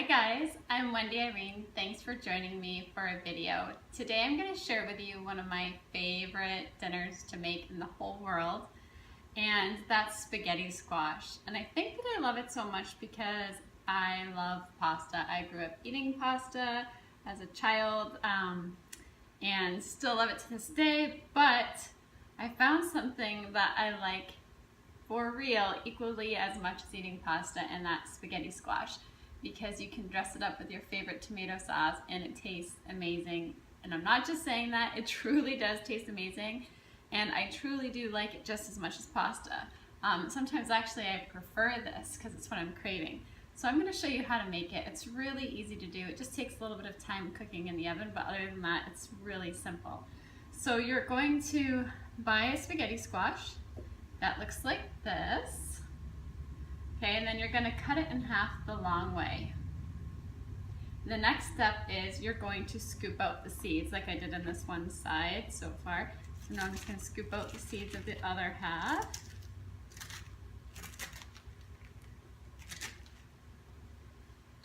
Hi guys, I'm Wendy Irene. Thanks for joining me for a video. Today I'm going to share with you one of my favorite dinners to make in the whole world, and that's spaghetti squash. And I think that I love it so much because I love pasta. I grew up eating pasta as a child and still love it to this day, but I found something that I like for real equally as much as eating pasta, and that's spaghetti squash, because you can dress it up with your favorite tomato sauce and it tastes amazing. And I'm not just saying that, it truly does taste amazing, and I truly do like it just as much as pasta. Sometimes actually I prefer this because it's what I'm craving. So I'm going to show you how to make it. It's really easy to do. It just takes a little bit of time cooking in the oven, but other than that it's really simple. So you're going to buy a spaghetti squash that looks like this. Okay, and then you're going to cut it in half the long way. The next step is you're going to scoop out the seeds like I did on this one side so far. So now I'm just going to scoop out the seeds of the other half.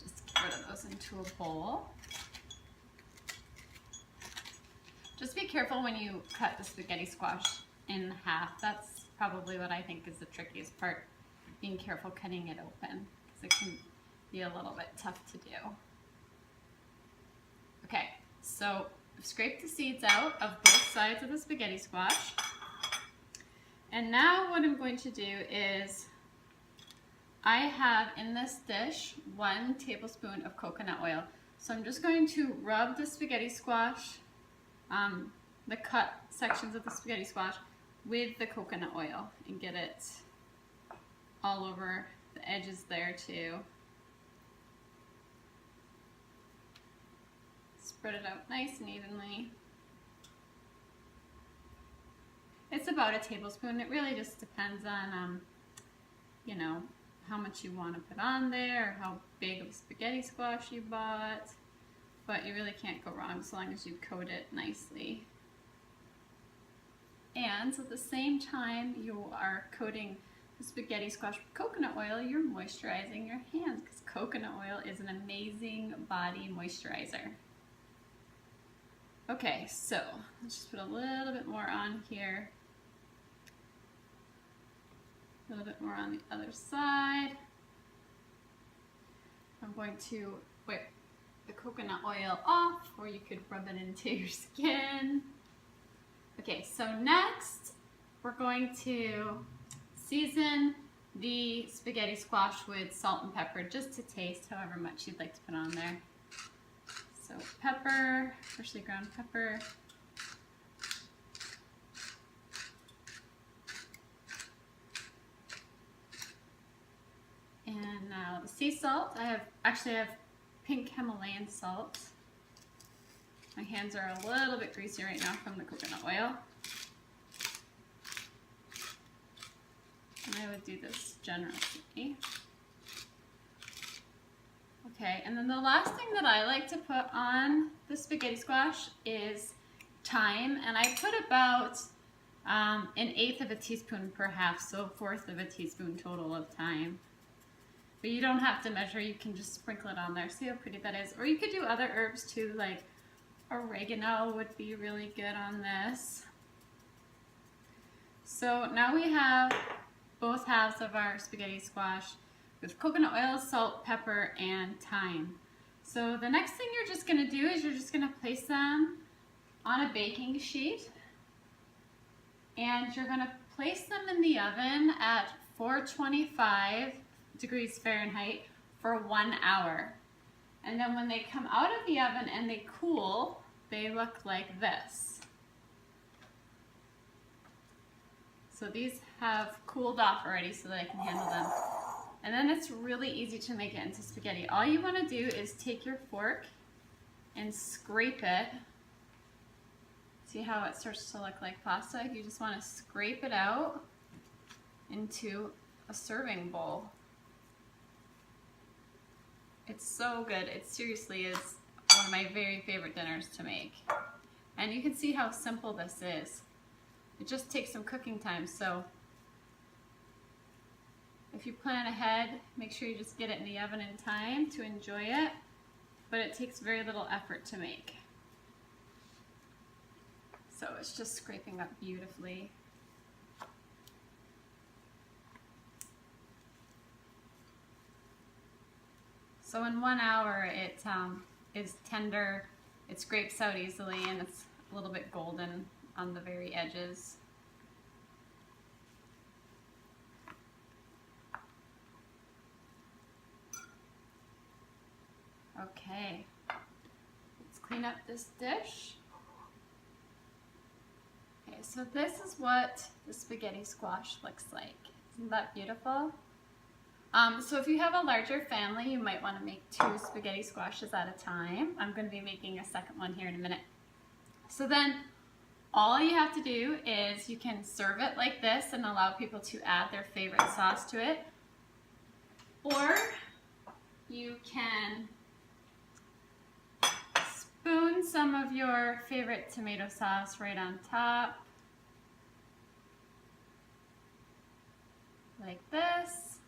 Just get rid of those into a bowl. Just be careful when you cut the spaghetti squash in half. That's probably what I think is the trickiest part. Being careful cutting it open, because it can be a little bit tough to do. Okay, so I've scraped the seeds out of both sides of the spaghetti squash. And now what I'm going to do is, I have in this dish 1 tablespoon of coconut oil. So I'm just going to rub the spaghetti squash, the cut sections of the spaghetti squash, with the coconut oil and get it all over the edges there too. Spread it out nice and evenly. It's about a tablespoon. It really just depends on, you know, how much you want to put on there, or how big of a spaghetti squash you bought. But you really can't go wrong so long as you coat it nicely. And at the same time you are coating the spaghetti squash with coconut oil, you're moisturizing your hands, because coconut oil is an amazing body moisturizer. Okay, so let's just put a little bit more on here. A little bit more on the other side. I'm going to wipe the coconut oil off, or you could rub it into your skin. Okay, so next we're going to season the spaghetti squash with salt and pepper, just to taste, however much you'd like to put on there. So pepper, freshly ground pepper. And now the sea salt. I have pink Himalayan salt. My hands are a little bit greasy right now from the coconut oil. And I would do this generously. Okay, and then the last thing that I like to put on the spaghetti squash is thyme, and I put about 1/8 of a teaspoon per half, so 1/4 of a teaspoon total of thyme. But you don't have to measure, you can just sprinkle it on there. See how pretty that is? Or you could do other herbs too, like oregano would be really good on this. So now we have both halves of our spaghetti squash with coconut oil, salt, pepper, and thyme. So the next thing you're just going to do is you're just going to place them on a baking sheet, and you're going to place them in the oven at 425 degrees Fahrenheit for 1 hour. And then when they come out of the oven and they cool, they look like this. So these have cooled off already so that I can handle them. And then it's really easy to make it into spaghetti. All you want to do is take your fork and scrape it. See how it starts to look like pasta? You just want to scrape it out into a serving bowl. It's so good. It seriously is one of my very favorite dinners to make. And you can see how simple this is. It just takes some cooking time, so If you plan ahead, make sure you just get it in the oven in time to enjoy it, but it takes very little effort to make. So it's just scraping up beautifully. So in 1 hour it is tender, it scrapes out easily, and it's a little bit golden on the very edges. Okay, let's clean up this dish. Okay, so this is what the spaghetti squash looks like. Isn't that beautiful? So if you have a larger family, you might want to make 2 spaghetti squashes at a time. I'm going to be making a second one here in a minute. So then all you have to do is you can serve it like this and allow people to add their favorite sauce to it. Or you can spoon some of your favorite tomato sauce right on top, like this.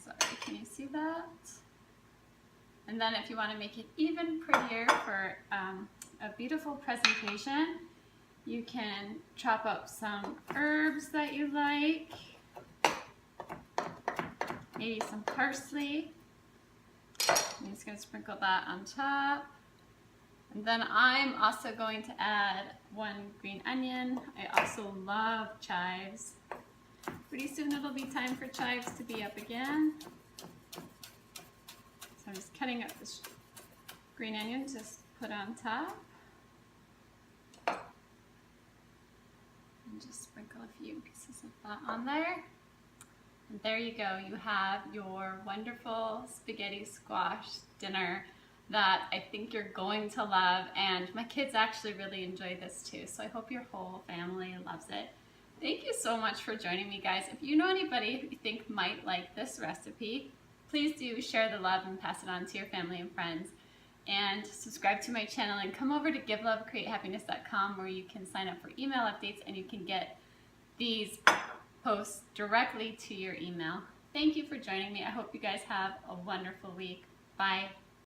Sorry, can you see that? And then if you want to make it even prettier for a beautiful presentation, you can chop up some herbs that you like, maybe some parsley. I'm just going to sprinkle that on top. And then I'm also going to add 1 green onion. I also love chives. Pretty soon it'll be time for chives to be up again. So I'm just cutting up this green onion to put on top. And just sprinkle a few pieces of that on there. And there you go, you have your wonderful spaghetti squash dinner that I think you're going to love, and my kids actually really enjoy this too, so I hope your whole family loves it. Thank you so much for joining me, guys. If you know anybody who you think might like this recipe, please do share the love and pass it on to your family and friends. And subscribe to my channel and come over to givelovecreatehappiness.com where you can sign up for email updates and you can get these posts directly to your email. Thank you for joining me. I hope you guys have a wonderful week. Bye.